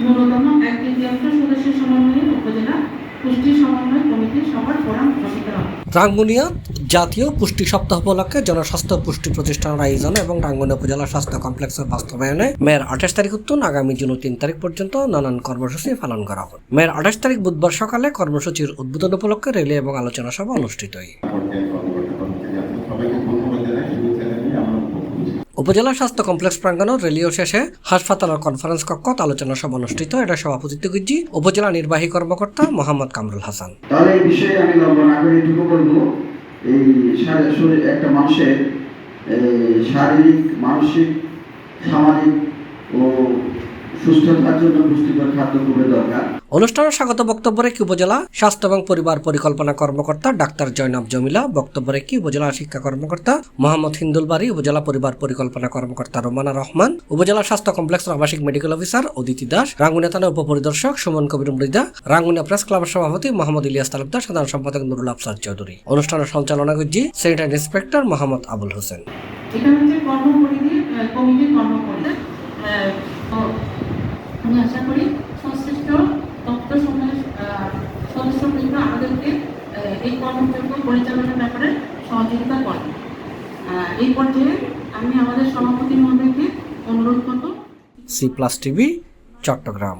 ন্যূনতম 1/3 সদস্য সমন্বয়ে উপজেলা পুষ্টি সমন্বয় কমিটির সভার ফোরাম গঠিত হবে। রাঙ্গুনিয়া জাতীয় পুষ্টি সপ্তাহ উপলক্ষে জনস্বাস্থ্য পুষ্টি প্রতিষ্ঠানের আয়োজনে এবং রাঙ্গুনিয়া উপজেলা স্বাস্থ্য কমপ্লেক্সের বাস্তবায়নে মেয়ের 28 তারিখ উত্তর আগামী জুন 3 তারিখ পর্যন্ত নানান কর্মসূচি পালন করা হবে। মেয়ের 28 তারিখ বুধবার সকালে কর্মসূচির উদ্বোধন উপলক্ষে র্যালি এবং আলোচনা সভা অনুষ্ঠিত হয়। উপজেলা স্বাস্থ্য কমপ্লেক্স প্রাঙ্গণ রেলিও শেষে হাসপাতালের কনফারেন্স কক্ষ আলোচনা সভা অনুষ্ঠিত। এটা সভাপতিত্ব করছি উপজেলা নির্বাহী কর্মকর্তা মোহাম্মদ কামরুল হাসান। তাহলে এই বিষয়ে আমি লম্বা না করে এটুকু বলবো, এই একটা মানুষের শারীরিক, মানসিক, সামাজিক ও সুস্থতার জন্য পুষ্টিকর খাদ্য খুবই দরকার। অনুষ্ঠানে স্বাগত বক্তব্য রেখে উপজেলা স্বাস্থ্য এবং পরিবার পরিকল্পনা কর্মকর্তা ডাক্তার জয়নাব জমিলা, বক্তব্য রেখে উপজেলা শিক্ষা কর্মকর্তা মোহাম্মদ হিন্দুল বাড়ি, উপজেলা পরিবার পরিকল্পনা কর্মকর্তা রোমানা রহমান, উপজেলা স্বাস্থ্য কমপ্লেক্সের আবাসিক মেডিকেল অফিসার অদিতি দাস, রাঙ্গুনিয়া থানা উপপরিদর্শক সুমন কবির মৃদা, রাঙ্গুনিয়া প্রেস ক্লাবের সভাপতি মোহাম্মদ ইলিয়াস তালুকদার, সাধারণ সম্পাদক নুরুল আফসার চৌধুরী। অনুষ্ঠানের সঞ্চালনা করছি স্যানিটারি ইন্সপেক্টর মোহাম্মদ আবুল হোসেন। এটা হচ্ছে কর্মপরিধি কমিটির কর্মকর্তা। আমি আশা করি সংশ্লিষ্ট দপ্তর সমূহের সদস্যবৃন্দ আমাদেরকে এই কর্মযোগ্য পরিচালনার ব্যাপারে সহযোগিতা করেন। এই পর্যায়ে আমি আমাদের সভাপতি মহোদয়কে অনুরোধ করব। C+ TV, Chittagong.